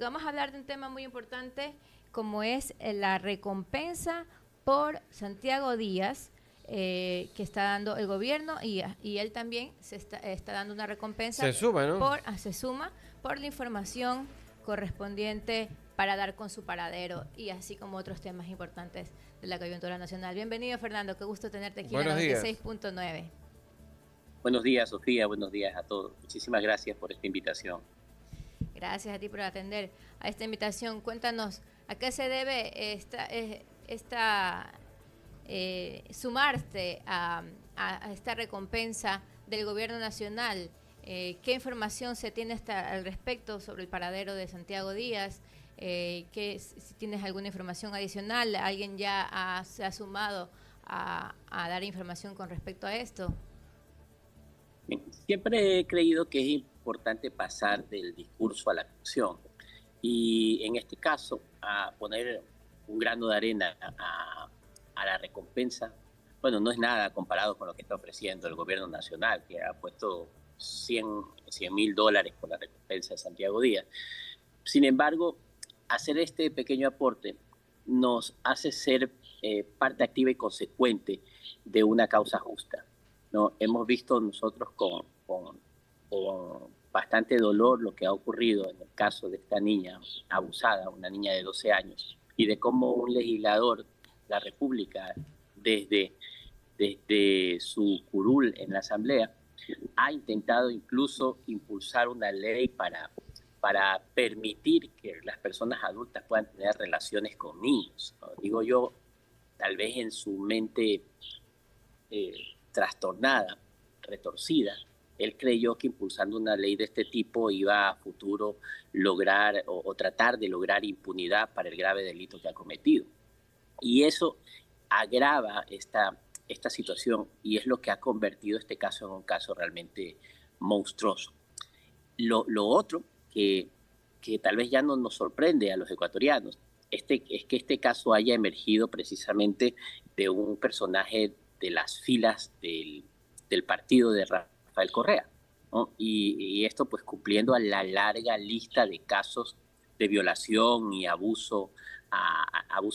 Vamos a hablar de un tema muy importante como es la recompensa por Santiago Díaz que está dando el gobierno y él también está dando una recompensa Se suma, ¿no? se suma por la información correspondiente para dar con su paradero y así como otros temas importantes de la coyuntura nacional. Bienvenido, Fernando, qué gusto tenerte aquí en la Buenos días. 96.9. Buenos días, Sofía. Buenos días a todos. Muchísimas gracias por esta invitación. Gracias a ti por atender a esta invitación. Cuéntanos, ¿a qué se debe sumarte a esta recompensa del gobierno nacional? ¿Qué información se tiene al respecto sobre el paradero de Santiago Díaz? Si tienes alguna información adicional, ¿alguien ya se ha sumado a dar información con respecto a esto? Siempre he creído que es importante pasar del discurso a la acción y en este caso a poner un grano de arena a la recompensa. Bueno, no es nada comparado con lo que está ofreciendo el gobierno nacional, que ha puesto $100,000 por la recompensa de Santiago Díaz. Sin embargo, hacer este pequeño aporte nos hace ser parte activa y consecuente de una causa justa, ¿no? Hemos visto nosotros con bastante dolor lo que ha ocurrido en el caso de esta niña abusada, una niña de 12 años, y de cómo un legislador de la República, desde su curul en la Asamblea, ha intentado incluso impulsar una ley para permitir que las personas adultas puedan tener relaciones con niños, ¿no? Digo yo, tal vez en su mente trastornada, retorcida, él creyó que impulsando una ley de este tipo iba a futuro lograr o tratar de lograr impunidad para el grave delito que ha cometido. Y eso agrava esta situación y es lo que ha convertido este caso en un caso realmente monstruoso. Lo otro que tal vez ya no nos sorprende a los ecuatorianos es que este caso haya emergido precisamente de un personaje de las filas del partido de Rafael Correa, ¿no? Y esto pues cumpliendo a la larga lista de casos de violación y abusos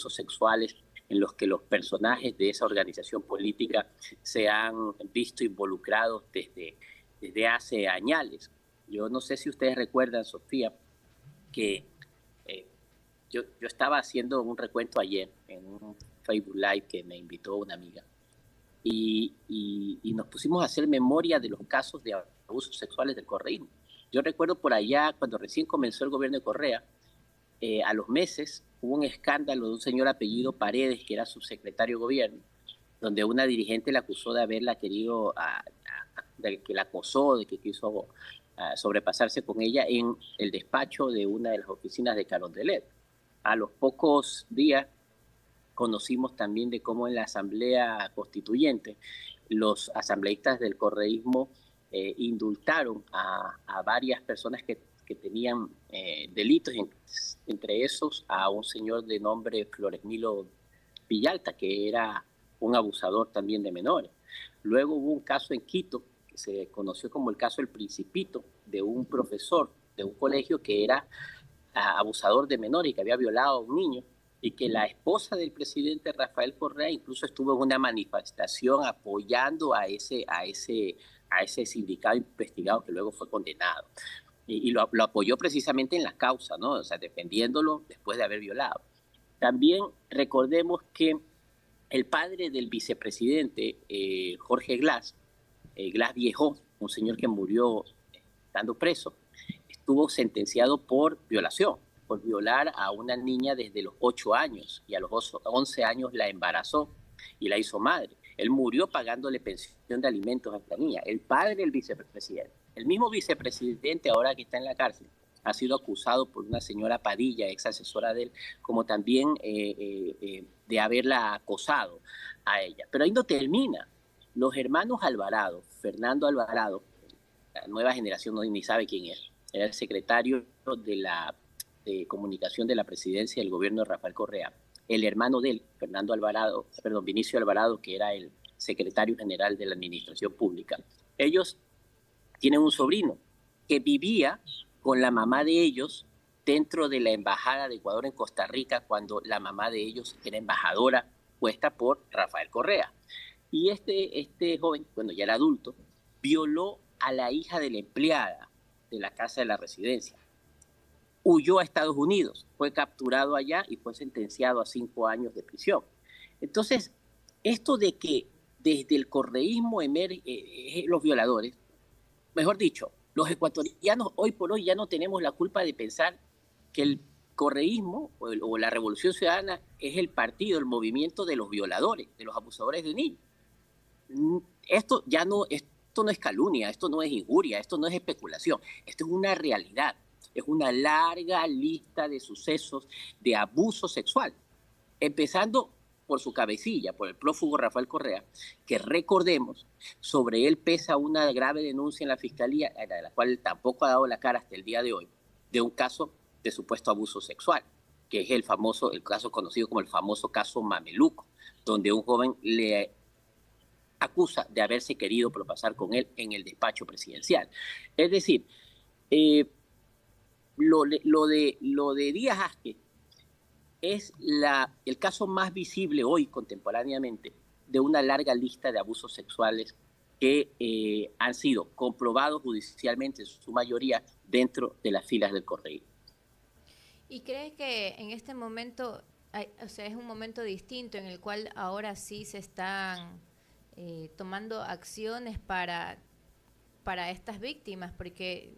sexuales en los que los personajes de esa organización política se han visto involucrados desde hace años. Yo no sé si ustedes recuerdan, Sofía, que eh, yo estaba haciendo un recuento ayer en un Facebook Live que me invitó una amiga y nos pusimos a hacer memoria de los casos de abusos sexuales del correísmo. Yo recuerdo por allá, cuando recién comenzó el gobierno de Correa, a los meses hubo un escándalo de un señor apellido Paredes, que era subsecretario de gobierno, donde una dirigente le acusó de haberla querido, de que la acosó, de que quiso sobrepasarse con ella en el despacho de una de las oficinas de Carondelet. A los pocos días conocimos también de cómo en la Asamblea Constituyente los asambleístas del correísmo indultaron a varias personas que tenían delitos, entre esos a un señor de nombre Floresmilo Villalta, que era un abusador también de menores. Luego hubo un caso en Quito, que se conoció como el caso del Principito, de un profesor de un colegio que era abusador de menores y que había violado a un niño, y que la esposa del presidente Rafael Correa incluso estuvo en una manifestación apoyando a ese sindicado investigado que luego fue condenado. Y lo apoyó precisamente en la causa, ¿no? O sea, defendiéndolo después de haber violado. También recordemos que el padre del vicepresidente, Jorge Glass Viejo, un señor que murió estando preso, estuvo sentenciado por violación, por violar a una niña desde los 8 años y a los 11 años la embarazó y la hizo madre. Él murió pagándole pensión de alimentos a esta niña, el padre del vicepresidente. El mismo vicepresidente, ahora que está en la cárcel, ha sido acusado por una señora Padilla, ex asesora de él, como también de haberla acosado a ella. Pero ahí no termina. Los hermanos Alvarado, Fernando Alvarado, la nueva generación no ni sabe quién es, era el secretario de comunicación de la presidencia del gobierno de Rafael Correa. El hermano de él, Vinicio Alvarado, que era el secretario general de la administración pública. Ellos tienen un sobrino que vivía con la mamá de ellos dentro de la Embajada de Ecuador en Costa Rica cuando la mamá de ellos era embajadora puesta por Rafael Correa. Y este joven, cuando ya era adulto, violó a la hija de la empleada de la casa de la residencia. Huyó a Estados Unidos, fue capturado allá y fue sentenciado a 5 años de prisión. Entonces, esto de que desde el correísmo emergen los violadores, mejor dicho, los ecuatorianos hoy por hoy ya no tenemos la culpa de pensar que el correísmo o la Revolución Ciudadana es el partido, el movimiento de los violadores, de los abusadores de niños. Esto no es calumnia, esto no es injuria, esto no es especulación, esto es una realidad. Es una larga lista de sucesos de abuso sexual, empezando por su cabecilla, por el prófugo Rafael Correa, que recordemos, sobre él pesa una grave denuncia en la Fiscalía, de la cual tampoco ha dado la cara hasta el día de hoy, de un caso de supuesto abuso sexual, que es el caso conocido como el famoso caso Mameluco, donde un joven le acusa de haberse querido propasar con él en el despacho presidencial. Es decir, lo de Díaz Asque es el caso más visible hoy contemporáneamente de una larga lista de abusos sexuales que han sido comprobados judicialmente, en su mayoría, dentro de las filas del correísmo. ¿Y crees que en este momento, es un momento distinto en el cual ahora sí se están tomando acciones para estas víctimas? Porque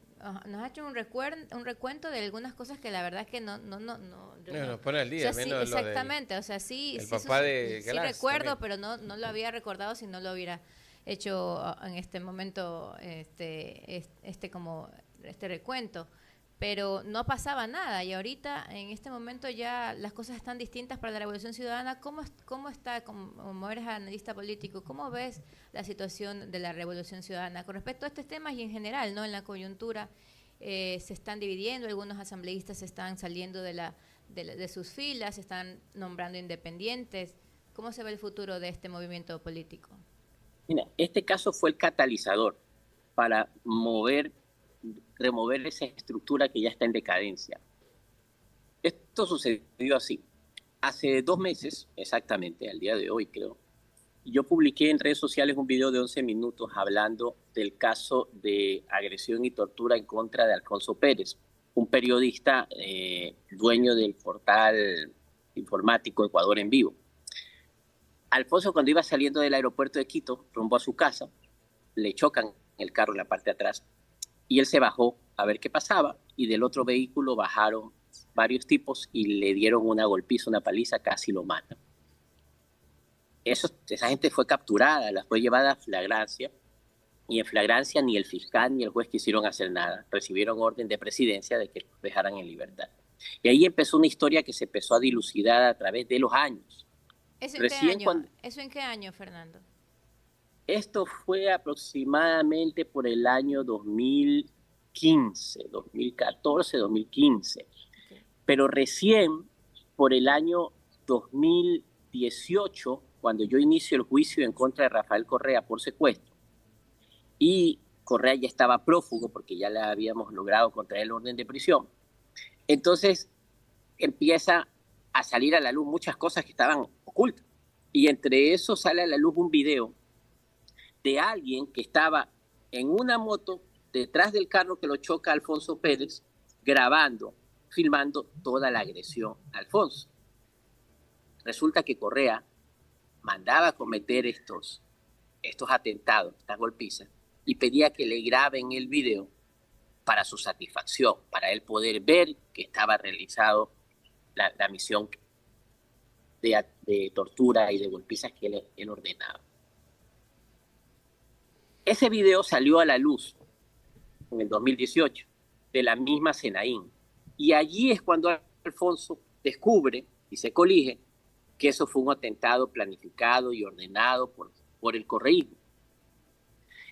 nos ha hecho un recuento de algunas cosas que la verdad es que no nos pone al día, o sea, sí, exactamente, o sea, sí, el papá de sí Galás recuerdo, también. pero no lo había recordado si no lo hubiera hecho en este momento este recuento. Pero no pasaba nada y ahorita en este momento ya las cosas están distintas para la Revolución Ciudadana. ¿Cómo está, como eres analista político, cómo ves la situación de la Revolución Ciudadana con respecto a estos temas y en general, ¿no? En la coyuntura se están dividiendo, algunos asambleístas están saliendo de sus filas, se están nombrando independientes. ¿Cómo se ve el futuro de este movimiento político? Mira, este caso fue el catalizador para remover esa estructura que ya está en decadencia. Esto sucedió así. Hace 2 meses, exactamente, al día de hoy creo, yo publiqué en redes sociales un video de 11 minutos hablando del caso de agresión y tortura en contra de Alfonso Pérez, un periodista dueño del portal informático Ecuador en Vivo. Alfonso, cuando iba saliendo del aeropuerto de Quito, rumbo a su casa, le chocan el carro en la parte de atrás y él se bajó a ver qué pasaba y del otro vehículo bajaron varios tipos y le dieron una golpiza, una paliza, casi lo matan. Esa gente fue capturada, la fue llevada a flagrancia y en flagrancia ni el fiscal ni el juez quisieron hacer nada. Recibieron orden de presidencia de que los dejaran en libertad. Y ahí empezó una historia que se empezó a dilucidar a través de los años. ¿Eso en qué año, Fernando? Esto fue aproximadamente por el año 2015, 2014, 2015. Okay. Pero recién por el año 2018, cuando yo inicio el juicio en contra de Rafael Correa por secuestro, y Correa ya estaba prófugo porque ya le habíamos logrado contraer el orden de prisión, entonces empieza a salir a la luz muchas cosas que estaban ocultas. Y entre eso sale a la luz un video de alguien que estaba en una moto detrás del carro que lo choca Alfonso Pérez, grabando, filmando toda la agresión a Alfonso. Resulta que Correa mandaba a cometer estos atentados, estas golpizas, y pedía que le graben el video para su satisfacción, para él poder ver que estaba realizado la misión de tortura y de golpizas que él ordenaba. Ese video salió a la luz en el 2018 de la misma Senaín. Y allí es cuando Alfonso descubre y se colige que eso fue un atentado planificado y ordenado por el correísmo.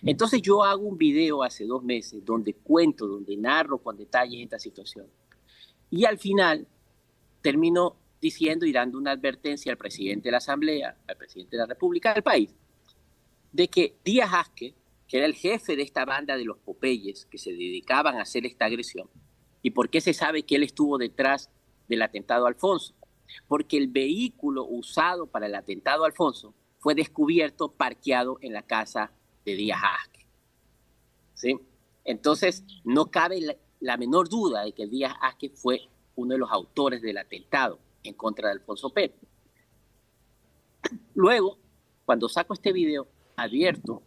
Entonces yo hago un video hace 2 meses donde narro con detalles esta situación. Y al final termino diciendo y dando una advertencia al presidente de la Asamblea, al presidente de la República del país, de que Díaz Asque, que era el jefe de esta banda de los Popeyes que se dedicaban a hacer esta agresión, ¿Y por qué se sabe que él estuvo detrás del atentado a Alfonso? Porque el vehículo usado para el atentado a Alfonso fue descubierto parqueado en la casa de Díaz Asque, ¿sí? Entonces, no cabe la menor duda de que Díaz Asque fue uno de los autores del atentado en contra de Alfonso Pérez. Luego, cuando saco este video, advierto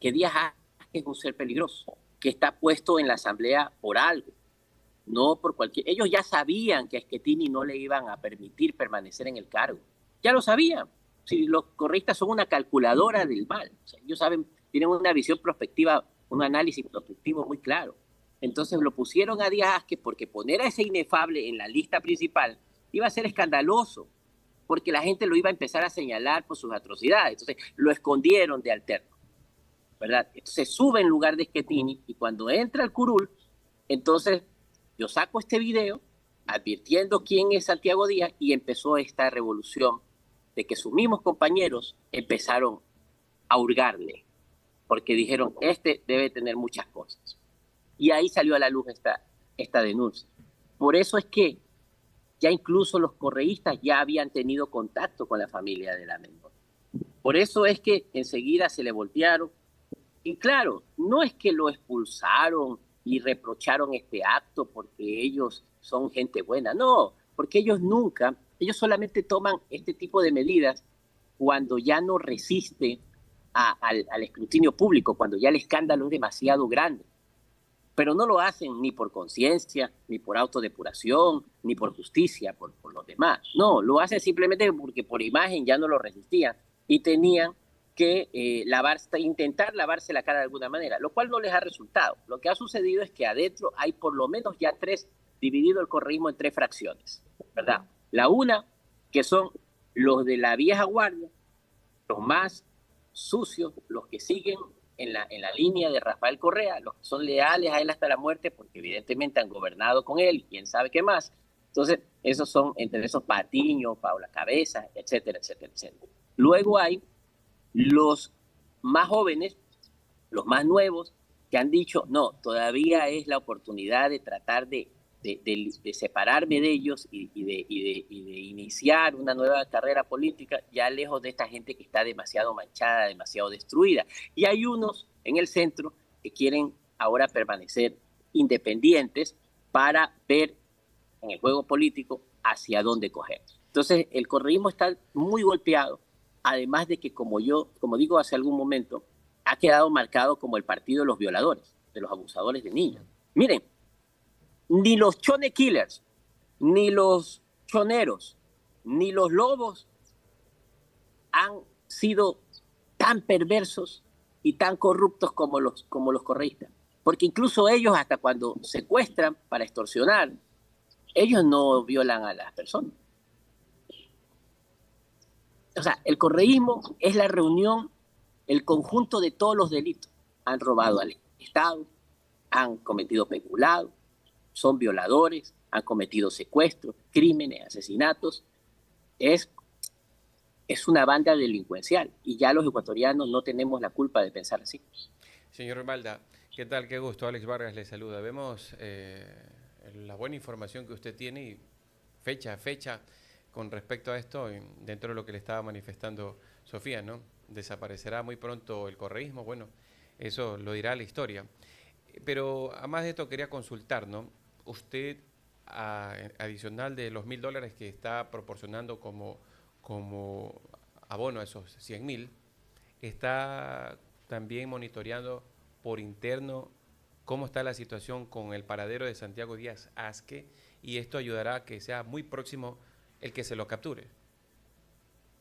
que Díaz Asque es un ser peligroso, que está puesto en la asamblea por algo, no por cualquier... Ellos ya sabían que a Schettini no le iban a permitir permanecer en el cargo. Ya lo sabían. Si los correístas son una calculadora del mal. O sea, ellos saben, tienen una visión prospectiva, un análisis prospectivo muy claro. Entonces lo pusieron a Díaz Asque porque poner a ese inefable en la lista principal iba a ser escandaloso, porque la gente lo iba a empezar a señalar por sus atrocidades. Entonces lo escondieron de alterno, ¿verdad? Entonces sube en lugar de Schettini y cuando entra el curul, entonces yo saco este video advirtiendo quién es Santiago Díaz y empezó esta revolución de que sus mismos compañeros empezaron a hurgarle, porque dijeron, este debe tener muchas cosas. Y ahí salió a la luz esta denuncia. Por eso es que ya incluso los correístas ya habían tenido contacto con la familia de la menor. Por eso es que enseguida se le voltearon. Y claro, no es que lo expulsaron y reprocharon este acto porque ellos son gente buena, no, porque ellos solamente toman este tipo de medidas cuando ya no resiste al escrutinio público, cuando ya el escándalo es demasiado grande. Pero no lo hacen ni por conciencia, ni por autodepuración, ni por justicia, por los demás. No, lo hacen simplemente porque por imagen ya no lo resistían y tenían que intentar lavarse la cara de alguna manera, lo cual no les ha resultado. Lo que ha sucedido es que adentro hay por lo menos ya dividido el correísmo en 3 fracciones, ¿verdad? La una, que son los de la vieja guardia, los más sucios, los que siguen en la línea de Rafael Correa, los que son leales a él hasta la muerte, porque evidentemente han gobernado con él, quién sabe qué más. Entonces, esos son, entre esos, Patiño, Paula Cabeza, etcétera, etcétera, etcétera. Luego hay los más jóvenes, los más nuevos, que han dicho, no, todavía es la oportunidad de tratar de separarme de ellos y de iniciar una nueva carrera política, ya lejos de esta gente que está demasiado manchada, demasiado destruida. Y hay unos en el centro que quieren ahora permanecer independientes para ver en el juego político hacia dónde coger. Entonces, el correísmo está muy golpeado, además de que, como digo hace algún momento, ha quedado marcado como el partido de los violadores, de los abusadores de niños. Miren, ni los chone killers, ni los choneros, ni los lobos han sido tan perversos y tan corruptos como los correístas. Porque incluso ellos, hasta cuando secuestran para extorsionar, ellos no violan a las personas. O sea, el correísmo es la reunión, el conjunto de todos los delitos. Han robado al Estado, han cometido peculado, son violadores, han cometido secuestros, crímenes, asesinatos. Es una banda delincuencial y ya los ecuatorianos no tenemos la culpa de pensar así. Señor Balda, ¿qué tal? Qué gusto. Alex Vargas le saluda. Vemos la buena información que usted tiene y fecha a fecha con respecto a esto dentro de lo que le estaba manifestando Sofía, ¿no? Desaparecerá muy pronto el correísmo. Bueno, eso lo dirá la historia. Pero además de esto quería consultar, ¿no? Usted, adicional de los $1.000 que está proporcionando como abono a esos 100.000, está también monitoreando por interno cómo está la situación con el paradero de Santiago Díaz Asque, y esto ayudará a que sea muy próximo el que se lo capture.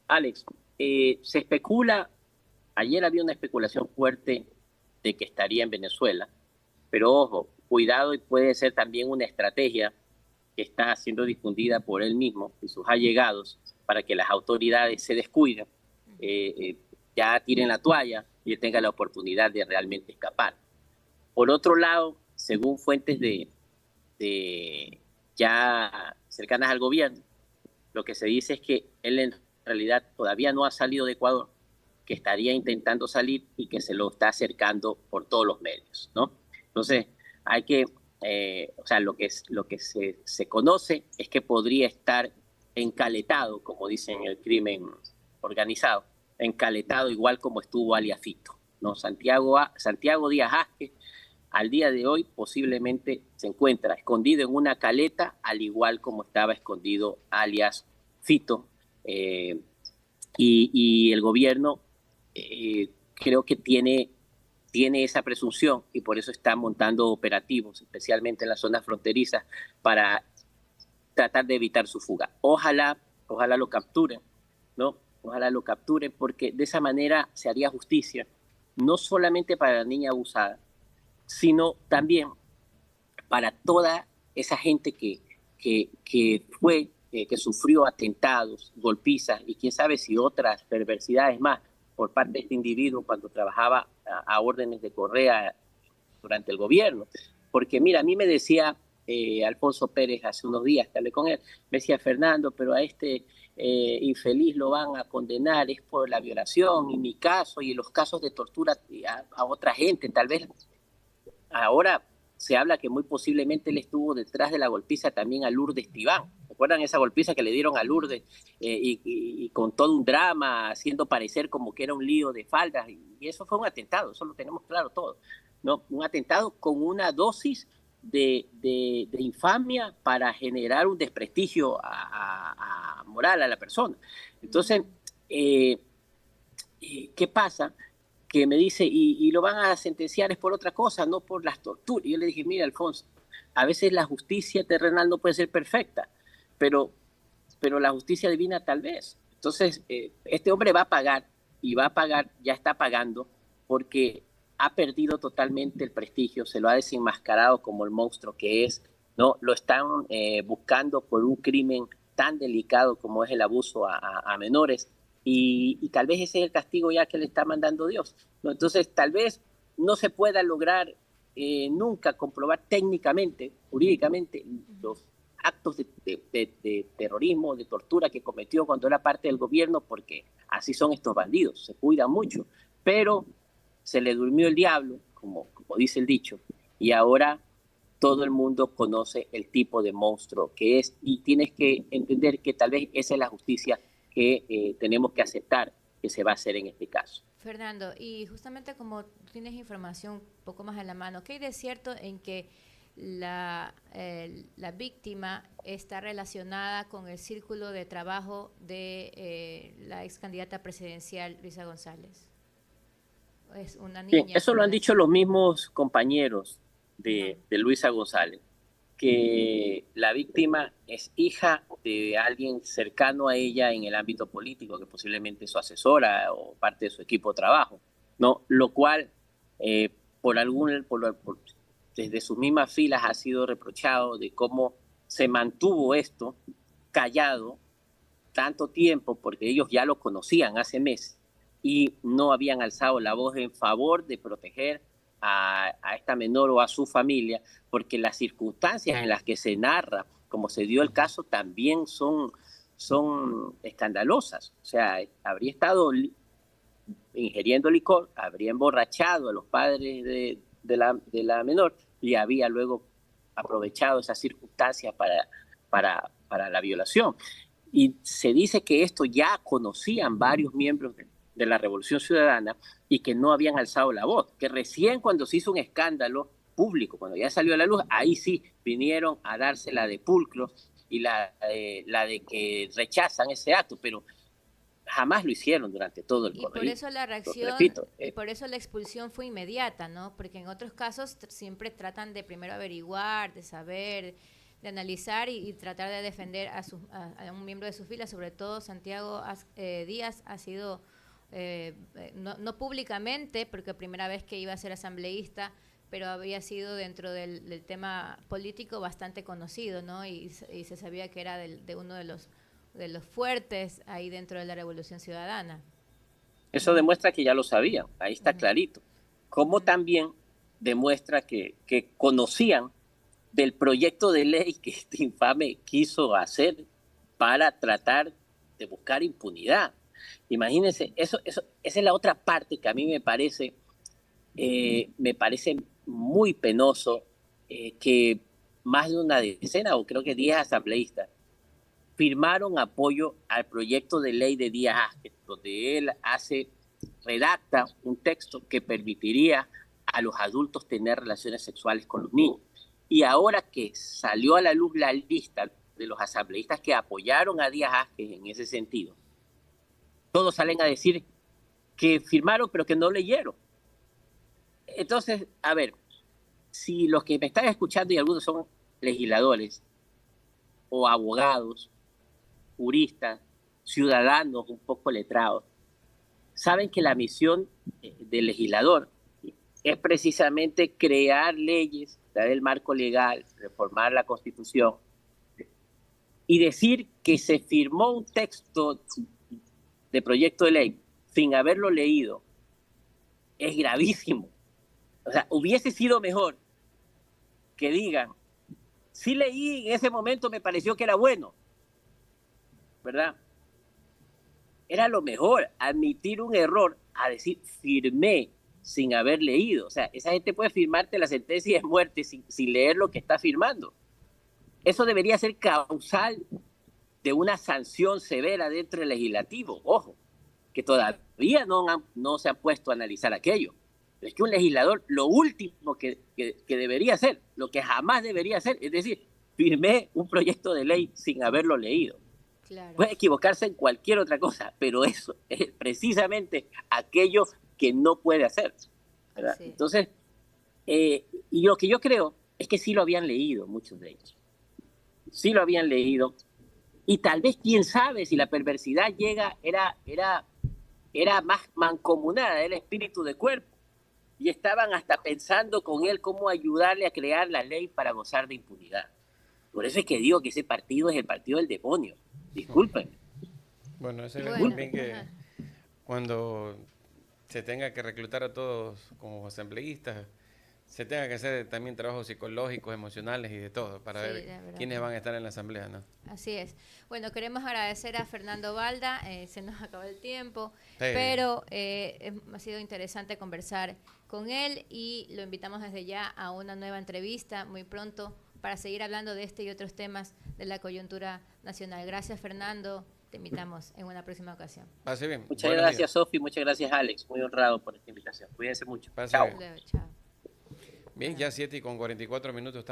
Alex, se especula, ayer había una especulación fuerte de que estaría en Venezuela, pero ojo, cuidado, y puede ser también una estrategia que está siendo difundida por él mismo y sus allegados para que las autoridades se descuiden, ya tiren la toalla y él tenga la oportunidad de realmente escapar. Por otro lado, según fuentes ya cercanas al gobierno, lo que se dice es que él en realidad todavía no ha salido de Ecuador, que estaría intentando salir y que se lo está acercando por todos los medios, ¿no? Entonces, hay que o sea, lo que se conoce es que podría estar encaletado, como dicen en el crimen organizado, encaletado igual como estuvo alias Fito, ¿no? Santiago Díaz Vázquez al día de hoy posiblemente se encuentra escondido en una caleta, al igual como estaba escondido alias Fito, y el gobierno creo que tiene esa presunción y por eso está montando operativos, especialmente en las zonas fronterizas, para tratar de evitar su fuga. Ojalá lo capturen, ¿no? Ojalá lo capturen porque de esa manera se haría justicia, no solamente para la niña abusada, sino también para toda esa gente que sufrió atentados, golpizas y quién sabe si otras perversidades más por parte de este individuo cuando trabajaba a órdenes de Correa durante el gobierno. Porque mira, a mí me decía Alfonso Pérez hace unos días, que hablé con él, me decía, Fernando, pero a este infeliz lo van a condenar, es por la violación, y mi caso, y los casos de tortura a otra gente, tal vez ahora se habla que muy posiblemente él estuvo detrás de la golpiza también a Lourdes Tibán. ¿Recuerdan esa golpiza que le dieron a Lourdes y con todo un drama, haciendo parecer como que era un lío de faldas? Y eso fue un atentado, eso lo tenemos claro todo, ¿no? Un atentado con una dosis de infamia para generar un desprestigio moral a la persona. Entonces, ¿qué pasa? Que me dice, y lo van a sentenciar es por otra cosa, no por las torturas. Y yo le dije, mira, Alfonso, a veces la justicia terrenal no puede ser perfecta, pero la justicia divina tal vez. Entonces, este hombre va a pagar, y va a pagar, ya está pagando, porque ha perdido totalmente el prestigio, se lo ha desenmascarado como el monstruo que es, ¿no? Lo están buscando por un crimen tan delicado como es el abuso a menores, y tal vez ese es el castigo ya que le está mandando Dios, ¿no? Entonces, tal vez no se pueda lograr nunca comprobar técnicamente, jurídicamente, los actos de terrorismo, de tortura que cometió cuando era parte del gobierno, porque así son estos bandidos, se cuidan mucho, pero se le durmió el diablo, como dice el dicho, y ahora todo el mundo conoce el tipo de monstruo que es, y tienes que entender que tal vez esa es la justicia que tenemos que aceptar que se va a hacer en este caso. Fernando, y justamente como tienes información un poco más a la mano, ¿qué hay de cierto en que la víctima está relacionada con el círculo de trabajo de la ex candidata presidencial Luisa González? Es una niña. Sí, eso lo han dicho los mismos compañeros de Luisa González, que la víctima es hija de alguien cercano a ella en el ámbito político, que posiblemente es su asesora o parte de su equipo de trabajo, ¿no? Lo cual, desde sus mismas filas ha sido reprochado de cómo se mantuvo esto callado tanto tiempo, porque ellos ya lo conocían hace meses y no habían alzado la voz en favor de proteger a esta menor o a su familia, porque las circunstancias en las que se narra, como se dio el caso, también son escandalosas. O sea, habría estado ingiriendo licor, habría emborrachado a los padres de la menor y había luego aprovechado esas circunstancias para la violación. Y se dice que esto ya conocían varios miembros de la Revolución Ciudadana y que no habían alzado la voz, que recién cuando se hizo un escándalo público, cuando ya salió a la luz, ahí sí vinieron a darse la de pulcros y la de que rechazan ese acto, pero jamás lo hicieron durante todo el correísmo. Y por eso la reacción, y por eso la expulsión fue inmediata, ¿no? Porque en otros casos siempre tratan de primero averiguar, de saber, de analizar y tratar de defender a un miembro de sus filas, sobre todo Santiago Díaz ha sido, no públicamente, porque primera vez que iba a ser asambleísta, pero había sido dentro del tema político bastante conocido, ¿no? Y se sabía que era de uno de los fuertes ahí dentro de la Revolución Ciudadana. Eso demuestra que ya lo sabían, ahí está clarito. Como también demuestra que conocían del proyecto de ley que este infame quiso hacer para tratar de buscar impunidad. Imagínense, esa es la otra parte que a mí me parece muy penoso que más de una decena, o creo que 10 asambleístas, firmaron apoyo al proyecto de ley de Díaz Vázquez, donde él redacta un texto que permitiría a los adultos tener relaciones sexuales con los niños. Y ahora que salió a la luz la lista de los asambleístas que apoyaron a Díaz Vázquez en ese sentido, todos salen a decir que firmaron pero que no leyeron. Entonces, a ver, si los que me están escuchando y algunos son legisladores o abogados, juristas, ciudadanos un poco letrados, saben que la misión del legislador es precisamente crear leyes, dar el marco legal, reformar la Constitución y decir que se firmó un texto de proyecto de ley sin haberlo leído es gravísimo. O sea, hubiese sido mejor que digan, sí leí, en ese momento me pareció que era bueno, ¿verdad? Era lo mejor, admitir un error, a decir, firmé sin haber leído. O sea, esa gente puede firmarte la sentencia de muerte sin leer lo que está firmando. Eso debería ser causal de una sanción severa dentro del legislativo. Ojo, que todavía no se han puesto a analizar aquello. Es que un legislador, lo último que debería hacer, lo que jamás debería hacer, es decir, firmé un proyecto de ley sin haberlo leído. Claro. Puede equivocarse en cualquier otra cosa, pero eso es precisamente aquello que no puede hacer, ¿verdad? Sí. Entonces, y lo que yo creo es que sí lo habían leído, muchos de ellos. Sí lo habían leído. Y tal vez, quién sabe, si la perversidad era más mancomunada, era espíritu de cuerpo. Y estaban hasta pensando con él cómo ayudarle a crear la ley para gozar de impunidad. Por eso es que digo que ese partido es el partido del demonio. Disculpen. Bueno, ese es también que cuando se tenga que reclutar a todos como asambleístas, se tenga que hacer también trabajos psicológicos, emocionales y de todo, para ver quiénes van a estar en la asamblea, ¿no? Así es. Bueno, queremos agradecer a Fernando Balda, se nos acabó el tiempo, pero ha sido interesante conversar con él y lo invitamos desde ya a una nueva entrevista muy pronto para seguir hablando de este y otros temas de la coyuntura nacional. Gracias, Fernando. Te invitamos en una próxima ocasión. Pase bien. Muchas gracias, Sofi. Muchas gracias, Alex. Muy honrado por esta invitación. Cuídense mucho. Chao. Bien, ya 7:44 estamos.